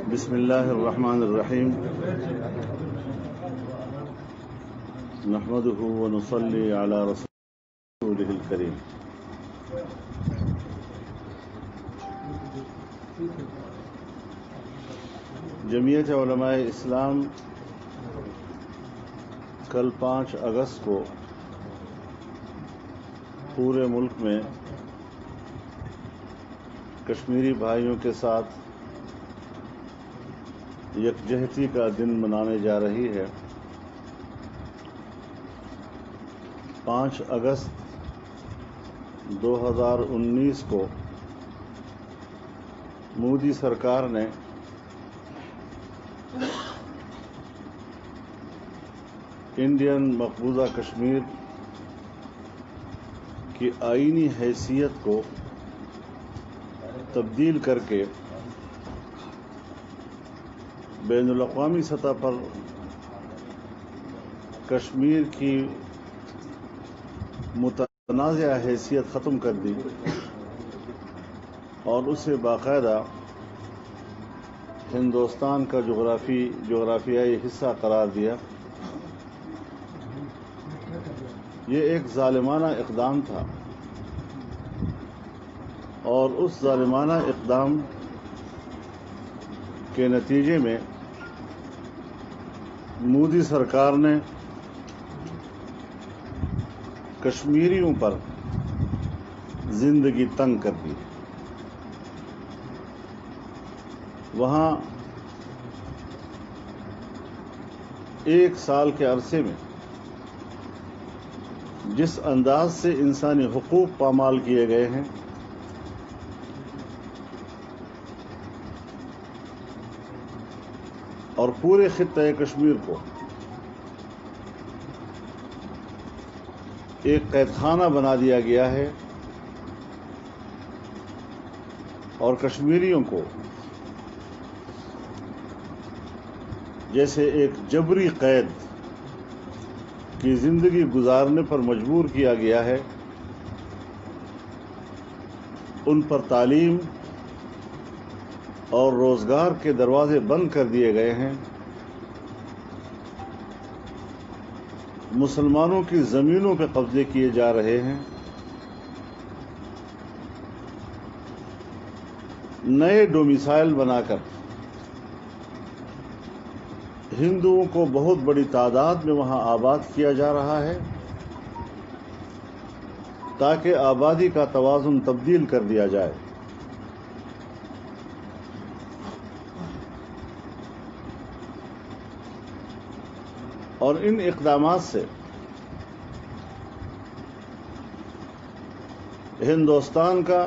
بسم اللہ الرحمن الرحیم نحمده ونصلي على رسوله الكريم. جمعیت علماء اسلام کل 5 اگست کو پورے ملک میں کشمیری بھائیوں کے ساتھ یکجہتی کا دن منانے جا رہی ہے. 5 اگست 2019 کو مودی سرکار نے انڈین مقبوضہ کشمیر کی آئینی حیثیت کو تبدیل کر کے بین الاقوامی سطح پر کشمیر کی متنازع حیثیت ختم کر دی اور اسے باقاعدہ ہندوستان کا جغرافیائی حصہ قرار دیا. یہ ایک ظالمانہ اقدام تھا اور اس ظالمانہ اقدام کے نتیجے میں مودی سرکار نے کشمیریوں پر زندگی تنگ کر دی. وہاں 1 سال کے عرصے میں جس انداز سے انسانی حقوق پامال کیے گئے ہیں، اور پورے خطۂ کشمیر کو ایک قید خانہ بنا دیا گیا ہے اور کشمیریوں کو جیسے ایک جبری قید کی زندگی گزارنے پر مجبور کیا گیا ہے. ان پر تعلیم اور روزگار کے دروازے بند کر دیے گئے ہیں. مسلمانوں کی زمینوں پہ قبضے کیے جا رہے ہیں. نئے ڈومیسائل بنا کر ہندوؤں کو بہت بڑی تعداد میں وہاں آباد کیا جا رہا ہے تاکہ آبادی کا توازن تبدیل کر دیا جائے. اور ان اقدامات سے ہندوستان کا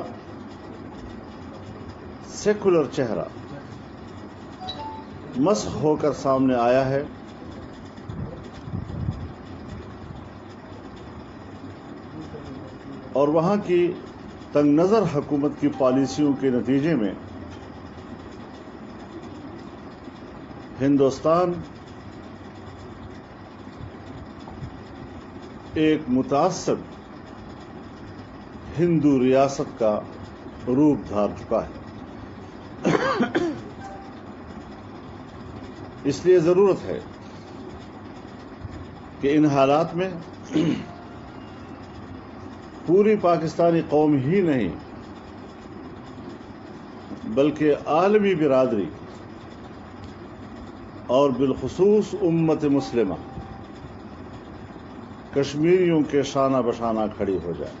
سیکولر چہرہ مسخ ہو کر سامنے آیا ہے. اور وہاں کی تنگ نظر حکومت کی پالیسیوں کے نتیجے میں ہندوستان ایک متعصب ہندو ریاست کا روپ دھار چکا ہے. اس لیے ضرورت ہے کہ ان حالات میں پوری پاکستانی قوم ہی نہیں بلکہ عالمی برادری اور بالخصوص امت مسلمہ کشمیریوں کے شانہ بشانہ کھڑی ہو جائے.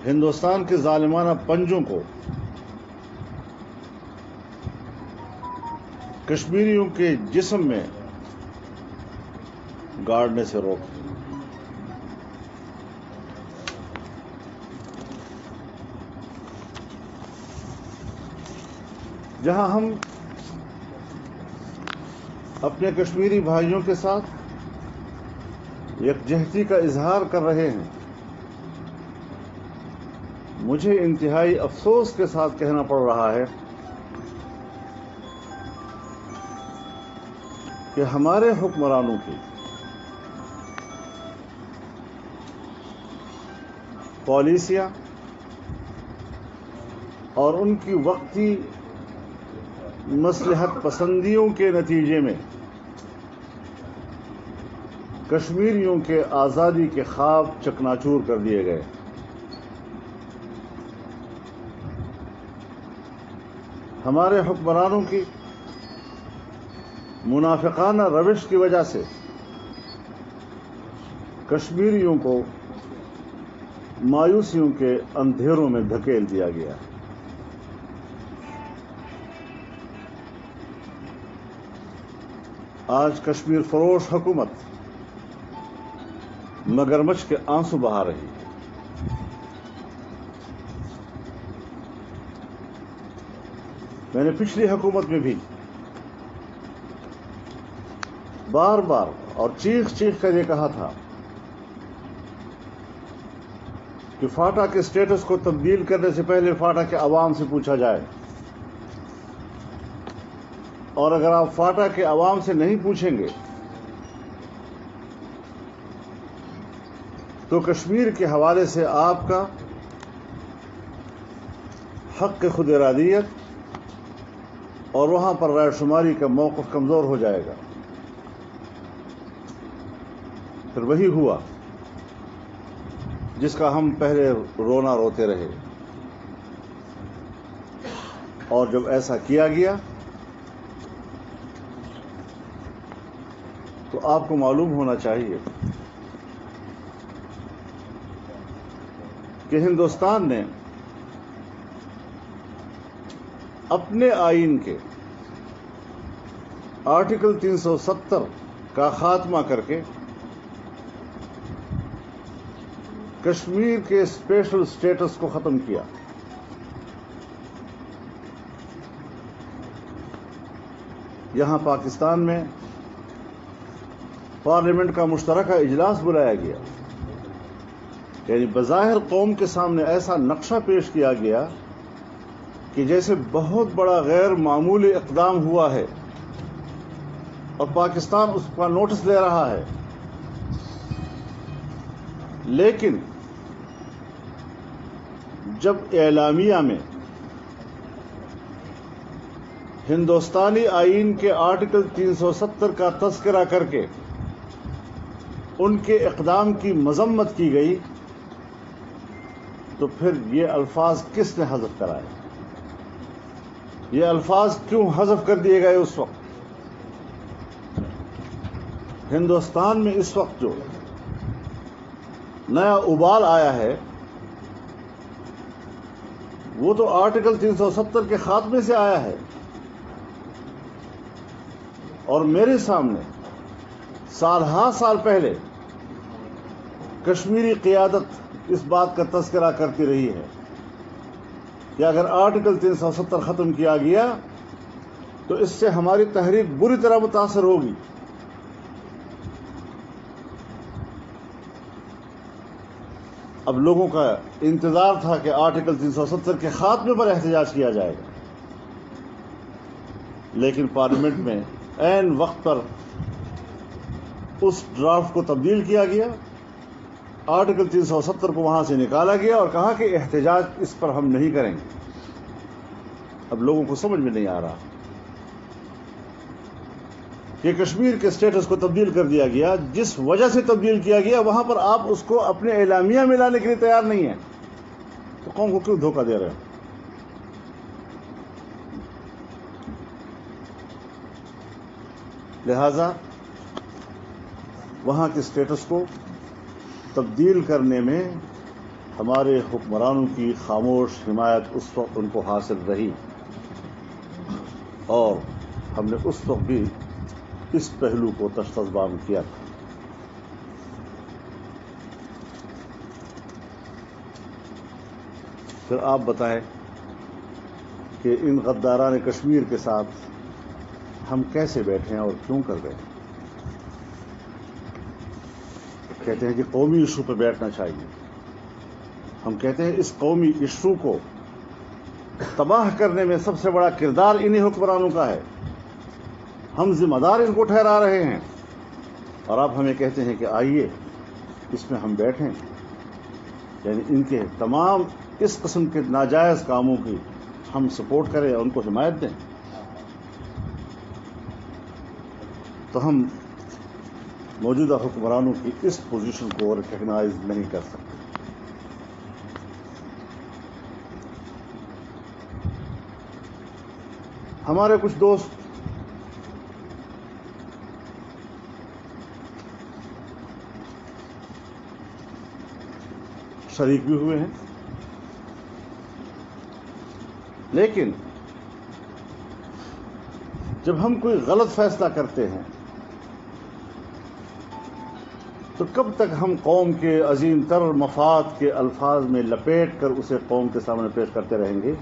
ہندوستان کے ظالمانہ پنجوں کو کشمیریوں کے جسم میں گاڑنے سے روک. جہاں ہم اپنے کشمیری بھائیوں کے ساتھ یکجہتی کا اظہار کر رہے ہیں، مجھے انتہائی افسوس کے ساتھ کہنا پڑ رہا ہے کہ ہمارے حکمرانوں کی پالیسیاں اور ان کی وقتی مصلحت پسندیوں کے نتیجے میں کشمیریوں کے آزادی کے خواب چکناچور کر دیے گئے۔ ہمارے حکمرانوں کی منافقانہ روش کی وجہ سے کشمیریوں کو مایوسیوں کے اندھیروں میں دھکیل دیا گیا۔ آج کشمیر فروش حکومت مگرمچھ کے آنسو بہا رہی ہے۔ میں نے پچھلی حکومت میں بھی بار بار اور چیخ چیخ کر یہ کہا تھا کہ فاٹا کے سٹیٹس کو تبدیل کرنے سے پہلے فاٹا کے عوام سے پوچھا جائے، اور اگر آپ فاٹا کے عوام سے نہیں پوچھیں گے تو کشمیر کے حوالے سے آپ کا حق خود ارادیت اور وہاں پر رائے شماری کا موقف کمزور ہو جائے گا۔ پھر وہی ہوا جس کا ہم پہلے رونا روتے رہے، اور جب ایسا کیا گیا تو آپ کو معلوم ہونا چاہیے کہ ہندوستان نے اپنے آئین کے آرٹیکل 370 کا خاتمہ کر کے کشمیر کے اسپیشل اسٹیٹس کو ختم کیا۔ یہاں پاکستان میں پارلیمنٹ کا مشترکہ اجلاس بلایا گیا، یعنی بظاہر قوم کے سامنے ایسا نقشہ پیش کیا گیا کہ جیسے بہت بڑا غیر معمولی اقدام ہوا ہے اور پاکستان اس کا نوٹس لے رہا ہے، لیکن جب اعلامیہ میں ہندوستانی آئین کے آرٹیکل 370 کا تذکرہ کر کے ان کے اقدام کی مذمت کی گئی تو پھر یہ الفاظ کس نے حذف کرائے؟ یہ الفاظ کیوں حذف کر دیے گئے؟ اس وقت ہندوستان میں اس وقت جو نیا ابال آیا ہے وہ تو آرٹیکل 370 کے خاتمے سے آیا ہے، اور میرے سامنے سال ہا سال پہلے کشمیری قیادت اس بات کا تذکرہ کرتی رہی ہے کہ اگر آرٹیکل 370 ختم کیا گیا تو اس سے ہماری تحریک بری طرح متاثر ہوگی۔ اب لوگوں کا انتظار تھا کہ آرٹیکل 370 کے خاتمے پر احتجاج کیا جائے گا، لیکن پارلیمنٹ میں عین وقت پر اس ڈرافٹ کو تبدیل کیا گیا، آرٹیکل 370 کو وہاں سے نکالا گیا اور کہا کہ احتجاج اس پر ہم نہیں کریں گے۔ اب لوگوں کو سمجھ میں نہیں آ رہا کہ کشمیر کے سٹیٹس کو تبدیل کر دیا گیا، جس وجہ سے تبدیل کیا گیا وہاں پر آپ اس کو اپنے اعلامیہ میں لانے کے لیے تیار نہیں ہیں، تو قوم کو کیوں دھوکہ دے رہے ہیں؟ لہذا وہاں کے سٹیٹس کو تبدیل کرنے میں ہمارے حکمرانوں کی خاموش حمایت اس وقت ان کو حاصل رہی، اور ہم نے اس وقت بھی اس پہلو کو تشتزبام کیا تھا۔ پھر آپ بتائیں کہ ان غداران کشمیر کے ساتھ ہم کیسے بیٹھے ہیں اور کیوں کر بیٹھے؟ کہتے ہیں کہ قومی ایشو پہ بیٹھنا چاہیے۔ ہم کہتے ہیں اس قومی ایشو کو تباہ کرنے میں سب سے بڑا کردار انہی حکمرانوں کا ہے، ہم ذمہ دار ان کو ٹھہرا رہے ہیں، اور آپ ہمیں کہتے ہیں کہ آئیے اس میں ہم بیٹھیں۔ یعنی ان کے تمام اس قسم کے ناجائز کاموں کی ہم سپورٹ کریں اور ان کو حمایت دیں تو ہم موجودہ حکمرانوں کی اس پوزیشن کو ریکگنائز نہیں کر سکتے. ہمارے کچھ دوست شریک بھی ہوئے ہیں، لیکن جب ہم کوئی غلط فیصلہ کرتے ہیں تو کب تک ہم قوم کے عظیم تر مفاد کے الفاظ میں لپیٹ کر اسے قوم کے سامنے پیش کرتے رہیں گے؟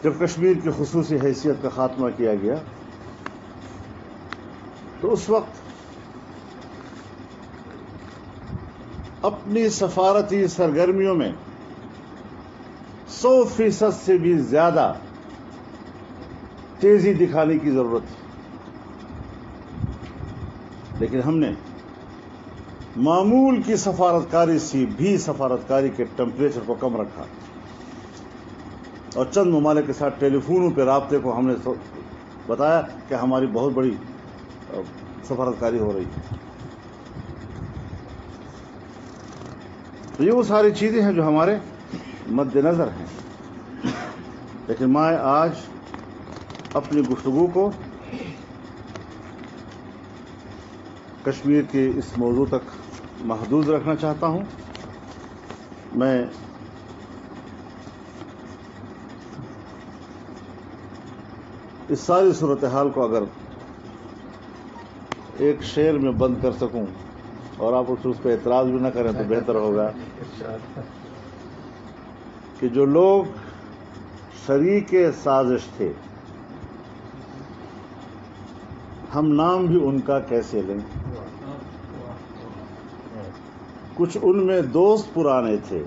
جب کشمیر کی خصوصی حیثیت کا خاتمہ کیا گیا تو اس وقت اپنی سفارتی سرگرمیوں میں 100% سے بھی زیادہ تیزی دکھانے کی ضرورت تھی، لیکن ہم نے معمول کی سفارتکاری سے بھی سفارتکاری کے ٹیمپریچر کو کم رکھا اور چند ممالک کے ساتھ ٹیلی فونوں پہ رابطے کو ہم نے بتایا کہ ہماری بہت بڑی سفارتکاری ہو رہی ہے. تو یہ وہ ساری چیزیں ہیں جو ہمارے مد نظر ہیں، لیکن میں آج اپنی گفتگو کو کشمیر کے اس موضوع تک محدود رکھنا چاہتا ہوں. میں اس ساری صورتحال کو اگر ایک شعر میں بند کر سکوں اور آپ اس پہ اعتراض بھی نہ کریں تو بہتر ہوگا کہ جو لوگ شریک سازش تھے ہم نام بھی ان کا کیسے لیں، کچھ ان میں دوست پرانے تھے،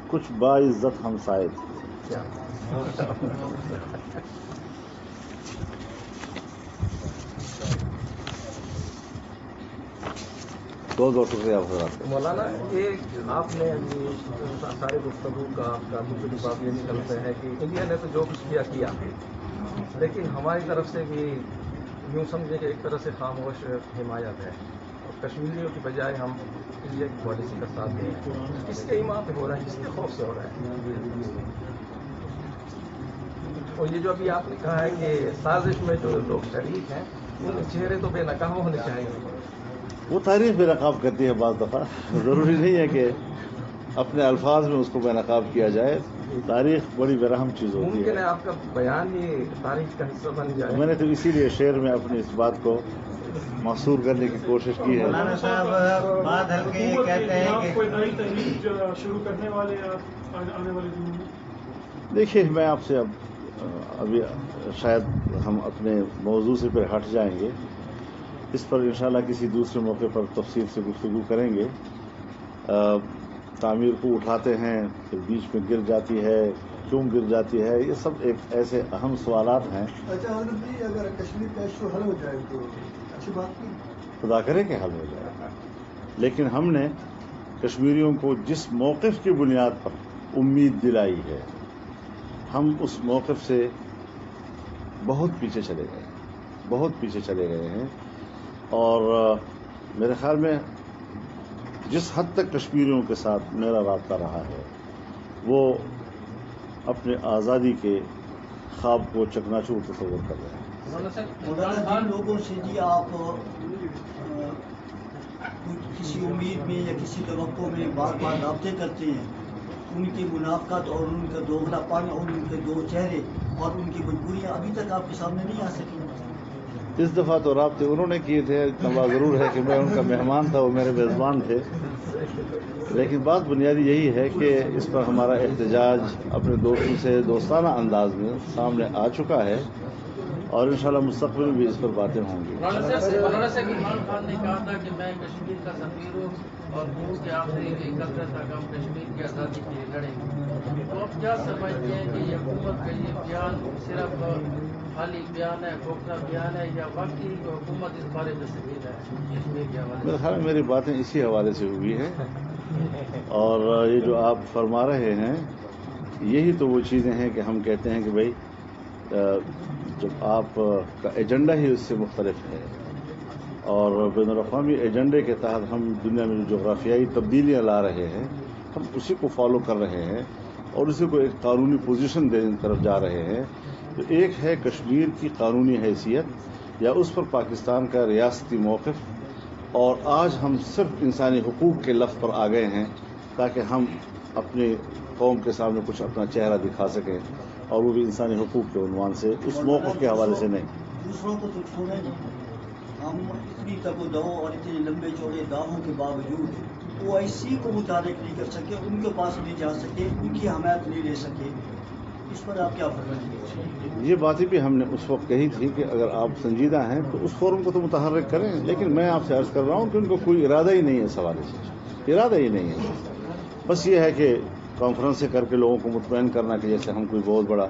کچھ باعزت ہمسائے تھے. بہت شکریہ حضرات. مولانا، یہ آپ نے سارے گفتگو کا آپ کا مجھے بات یہ نکلتا ہے کہ انڈیا نے تو جو کچھ کیا لیکن ہماری طرف سے بھی یوں سمجھیں کہ ایک طرح سے خاموش حمایت ہے اور کشمیریوں کی بجائے ہم انڈیا کی پالیسی کا ساتھ دیں. کس کے ایمان پہ ہو رہا ہے، کس کے خوف سے ہو رہا ہے؟ اور یہ جو ابھی آپ نے کہا ہے کہ سازش میں جو لوگ شریک ہیں ان کے چہرے تو بے نقاب ہونے چاہیے. وہ تاریخ بے نقاب کرتی ہے بعض دفعہ، ضروری نہیں ہے کہ اپنے الفاظ میں اس کو بے نقاب کیا جائے. تاریخ بڑی برہم چیز ہوتی ممکن ہے ہے. آپ کا بیان ہی تاریخ کا حصہ بن جائے. میں نے تو اسی لیے شعر میں اپنی اس بات کو محصور کرنے کی کوشش کی ہے. مولانا صاحب بات ہلکے یہ کہتے ہیں کہ کوئی نئی تحریک شروع کرنے والے آپ آنے والے دنوں میں؟ دیکھیے، میں آپ سے ابھی شاید ہم اپنے موضوع سے پھر ہٹ جائیں گے، اس پر انشاءاللہ کسی دوسرے موقع پر تفصیل سے گفتگو کریں گے. تعمیر کو اٹھاتے ہیں پھر بیچ میں گر جاتی ہے، کیوں گر جاتی ہے، یہ سب ایک ایسے اہم سوالات ہیں. اچھا حضرت جی، اگر کشمیر کا ایشو حل ہو جائے تو اچھی بات نہیں، خدا کرے کہ حل ہو جائے، لیکن ہم نے کشمیریوں کو جس موقف کی بنیاد پر امید دلائی ہے ہم اس موقف سے بہت پیچھے چلے گئے ہیں. اور میرے خیال میں جس حد تک کشمیریوں کے ساتھ میرا رابطہ رہا ہے وہ اپنے آزادی کے خواب کو چکناچور تصور کر رہے ہیں. مولانا جن لوگوں سے جی آپ کسی امید میں یا کسی توقع میں بار بار رابطے کرتے ہیں، ان کی منافقت اور ان کا دوغلا پن اور ان کے دو چہرے اور ان کی مجبوریاں ابھی تک آپ کے سامنے نہیں آ سکی. اس دفعہ تو رابطے انہوں نے کیے تھے. اتنا ضرور ہے کہ میں ان کا مہمان تھا، وہ میرے میزبان تھے، لیکن بات بنیادی یہی ہے کہ اس پر ہمارا احتجاج اپنے دوستوں سے دوستانہ انداز میں سامنے آ چکا ہے اور انشاءاللہ مستقبل میں بھی اس پر باتیں ہوں گی. مولانا صاحب عمران خان نے کہا تھا کہ میں کشمیر کا سفیر ہوں اور ملک کے آخری قطرے تک ہم کشمیر کی آزادی کے لیے لڑیں گے. تو آپ کیا سمجھتے ہیں کہ یہ حکومت کا یہ بیان صرف خالی بیان ہے, کھوکھلا بیان ہے, یا واقعی حکومت اس بارے میں سنجیدہ ہے کشمیر کے حوالے میرے خیال میں میری باتیں اسی حوالے سے ہوئی ہیں, اور یہ جو آپ فرما رہے ہیں یہی تو وہ چیزیں ہیں کہ ہم کہتے ہیں کہ بھائی جب آپ کا ایجنڈا ہی اس سے مختلف ہے, اور بین الاقوامی ایجنڈے کے تحت ہم دنیا میں جو جغرافیائی تبدیلیاں لا رہے ہیں ہم اسی کو فالو کر رہے ہیں اور اسی کو ایک قانونی پوزیشن دینے کی طرف جا رہے ہیں. تو ایک ہے کشمیر کی قانونی حیثیت یا اس پر پاکستان کا ریاستی موقف, اور آج ہم صرف انسانی حقوق کے لفظ پر آ گئے ہیں تاکہ ہم اپنی قوم کے سامنے کچھ اپنا چہرہ دکھا سکیں, اور وہ بھی انسانی حقوق کے عنوان سے, اس موقف کے حوالے سے نہیں. دوسروں کو تو چھوڑیں نہیں, ہم اتنی تک و دو اور اتنے لمبے چوڑے دعووں کے باوجود وہ ایسی کو متحرک نہیں کر سکے, ان کے پاس نہیں جا سکے, ان کی حمایت نہیں لے سکے. اس پر آپ کیا فرمائیں؟ یہ باتیں بھی ہم نے اس وقت کہی تھی کہ اگر آپ سنجیدہ ہیں تو اس فورم کو تو متحرک کریں, لیکن میں آپ سے عرض کر رہا ہوں کہ ان کو کوئی ارادہ ہی نہیں ہے اس حوالے سے, ارادہ ہی نہیں ہے. بس یہ ہے کہ کانفرنسیں کر کے لوگوں کو مطمئن کرنا کہ جیسے ہم کوئی بہت بڑا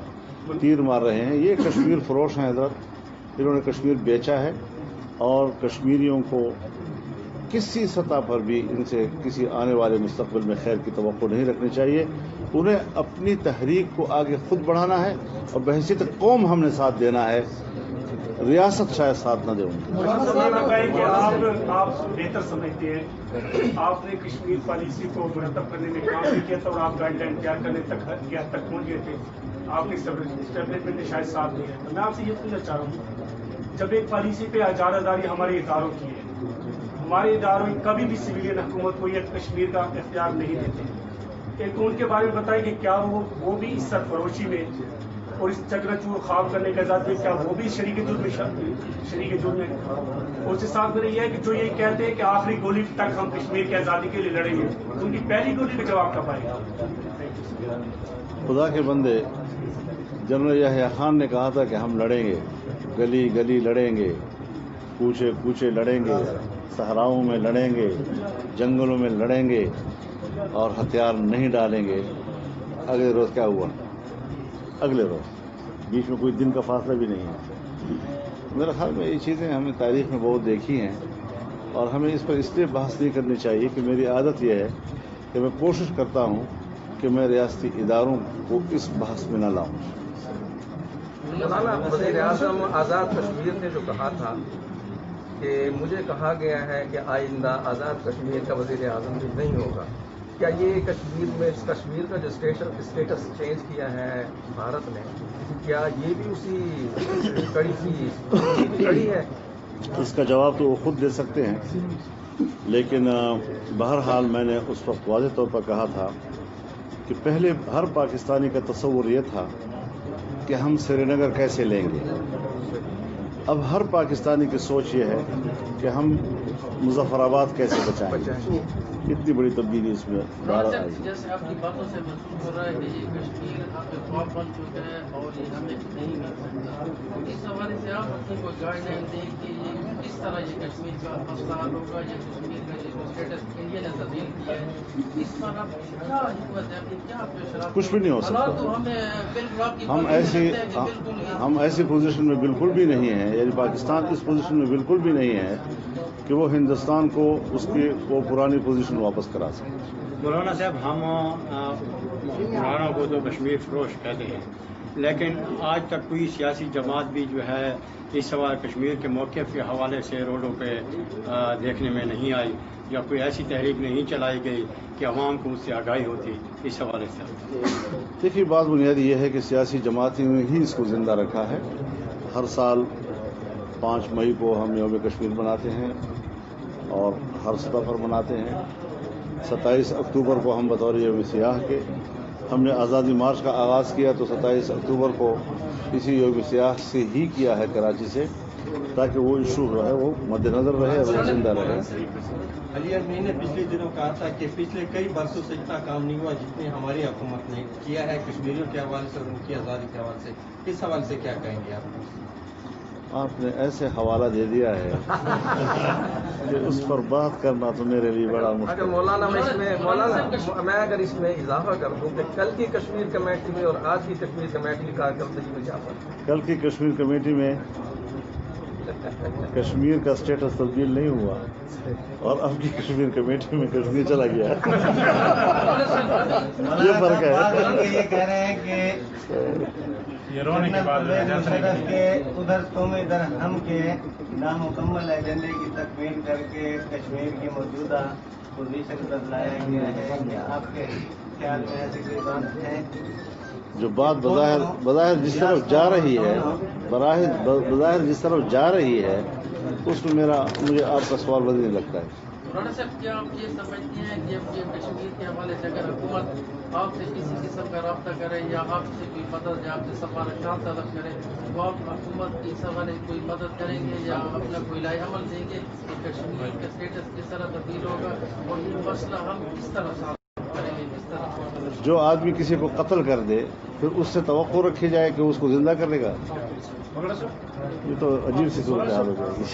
تیر مار رہے ہیں. یہ کشمیر فروش ہیں حضرت, انہوں نے کشمیر بیچا ہے, اور کشمیریوں کو کسی سطح پر بھی ان سے کسی آنے والے مستقبل میں خیر کی توقع نہیں رکھنی چاہیے. انہیں اپنی تحریک کو آگے خود بڑھانا ہے, اور بحیثیت قوم ہم نے ساتھ دینا ہے, ریاست شاید ساتھ نہ دے ان کو. آپ بہتر سمجھتے ہیں, آپ نے کشمیر پالیسی کو مرتب کرنے میں کام بھی کیا تھا اور آپ گائیڈ لائن تیار کرنے تک پہنچ گئے تھے, آپ نے اسٹیبلشمنٹ نے شاید ساتھ دیا. میں آپ سے یہ پوچھنا چاہ رہا ہوں, جب ایک پالیسی پہ اجارہ ہمارے اداروں کی ہے, ہمارے اداروں کبھی بھی سویلین حکومت کو یہ کشمیر کا اختیار نہیں دیتے, ایک تو ان کے بارے میں بتائیں کہ کیا وہ بھی اس سرفروشی میں اور اس چکر چور خواب کرنے کے آزاد میں کیا وہ بھی شریک جرم میں اس کے ساتھ میرا یہ ہے کہ جو یہ کہتے ہیں کہ آخری گولی تک ہم کشمیر کی آزادی کے لیے لڑیں گے, ان کی پہلی گولی کا جواب کب آئے گا؟ خدا کے بندے, جنرل یحییٰ خان نے کہا تھا کہ ہم لڑیں گے, گلی گلی لڑیں گے, کوچے کوچے لڑیں گے, صحراؤں میں لڑیں گے, جنگلوں میں لڑیں گے, اور ہتھیار نہیں ڈالیں گے. اگلے روز کیا ہوا؟ اگلے روز, بیچ میں کوئی دن کا فاصلہ بھی نہیں ہے. میرے خیال میں یہ چیزیں ہم نے تاریخ میں بہت دیکھی ہیں, اور ہمیں اس پر اس لیے بحث نہیں کرنی چاہیے کہ میری عادت یہ ہے کہ میں کوشش کرتا ہوں کہ میں ریاستی اداروں کو اس بحث میں نہ لاؤں. مولانا, وزیر اعظم آزاد کشمیر نے جو کہا تھا کہ مجھے کہا گیا ہے کہ آئندہ آزاد کشمیر کا وزیر اعظم بھی نہیں ہوگا, کیا یہ کشمیر کا جو اسٹیٹس چینج کیا ہے بھارت نے, کیا یہ بھی اسی کڑی کی کڑی ہے؟ اس کا جواب تو وہ خود دے سکتے ہیں, لیکن بہرحال میں نے اس وقت واضح طور پر کہا تھا کہ پہلے ہر پاکستانی کا تصور یہ تھا کہ ہم سری نگر کیسے لیں گے. اب ہر پاکستانی کی سوچ یہ ہے کہ ہم مظفر آباد کیسے بچائیں. اتنی بڑی تبدیلی اس میں بھارت آئی. جیسے آپ کی باتوں سے محسوس ہو رہا ہے کہ یہ کشمیر خواب بن چکا ہے اور یہ ہمیں نہیں مل سکتا. اس حوالے سے آپ اپنی کوئی گائیڈ لائن دیں کہ یہ کس طرح یہ کشمیر کا مسئلہ حل ہوگا, یا کشمیر کا جو اسٹیٹس انڈیا نے تبدیل کیا ہے اس پر آپ کیا حکمت ہے, کیا پیشرفت؟ کچھ بھی نہیں ہو سکتا. ہم ایسی پوزیشن میں بالکل بھی نہیں ہیں, یعنی پاکستان اس پوزیشن میں بالکل بھی نہیں ہے کہ وہ ہندوستان کو اس کی وہ پرانی پوزیشن واپس کرا سکے. مولانا صاحب, ہم مولانا کو تو کشمیر فروش کہتے ہیں, لیکن آج تک کوئی سیاسی جماعت بھی جو ہے اس سوال کشمیر کے موقف کے حوالے سے روڈوں پہ دیکھنے میں نہیں آئی, یا کوئی ایسی تحریک نہیں چلائی گئی کہ عوام کو اس سے آگاہی ہوتی اس حوالے سے. دیکھیے, بات بنیادی یہ ہے کہ سیاسی جماعتیں ہی اس کو زندہ رکھا ہے. ہر سال 5 مئی کو ہم یوم کشمیر مناتے ہیں اور ہر سطح پر مناتے ہیں. 27 اکتوبر کو ہم بطور یوم سیاح کے ہم نے آزادی مارچ کا آغاز کیا, تو 27 اکتوبر کو اسی یوم سیاح سے ہی کیا ہے کراچی سے, تاکہ وہ ایشو جو ہے وہ مد نظر رہے اور وہ زندہ رہے. علی امین نے پچھلے دنوں کہا تھا کہ پچھلے کئی برسوں سے اتنا کام نہیں ہوا جتنے ہماری حکومت نے کیا ہے کشمیریوں کے حوالے سے اور ان کی آزادی کے حوالے سے. اس حوالے سے کیا کہیں گے آپ؟ آپ نے ایسے حوالہ دے دیا ہے کہ اس پر بات کرنا تو میرے لیے بڑا اگر مشکل ہے۔ مولانا میں اگر اس میں اضافہ کر دوں کہ کل کی کشمیر کمیٹی میں اور آج کی کشمیر کمیٹی کی کارکردگی میں کیا فرق ہے؟ کل کی کشمیر کمیٹی میں کشمیر کا سٹیٹس تبدیل نہیں ہوا اور اب کی کشمیر کمیٹی میں کشمیر چلا گیا ہے۔ یہ فرق ہے۔ یہ کہہ رہے ہیں کہ ادھر تم ادھر ہم کے نامکمل ایجنڈے کی تکمیل کر کے کشمیر کی موجودہ پوزیشن بدلایا گیا ہے، کیا آپ کے خیال میں ایسی کوئی بات ہے؟ جو بات بظاہر جس طرف جا رہی ہے، بظاہر جس طرف جا رہی ہے، اس میں مجھے آپ کا سوال بدلنے لگتا ہے۔ مولانا صاحب، کیا آپ یہ سمجھتے ہیں کہ اب یہ کشمیر کے حوالے سے اگر حکومت آپ سے کسی قسم کا رابطہ کرے یا آپ سے کوئی مدد یا آپ سے سفارشات طلب کرے تو آپ حکومت کی اس حوالے سے کوئی مدد کریں گے یا اپنا کوئی لائے عمل دیں گے کہ کشمیر کا اسٹیٹس کس طرح تبدیل ہوگا اور یہ مسئلہ ہم کس طرح سالو کریں گے، کس طرح؟ جو آدمی کسی کو قتل کر دے پھر اس سے توقع رکھی جائے کہ اس کو زندہ کرے گا، یہ تو عجیب سی صورتحال ہو جائے گی۔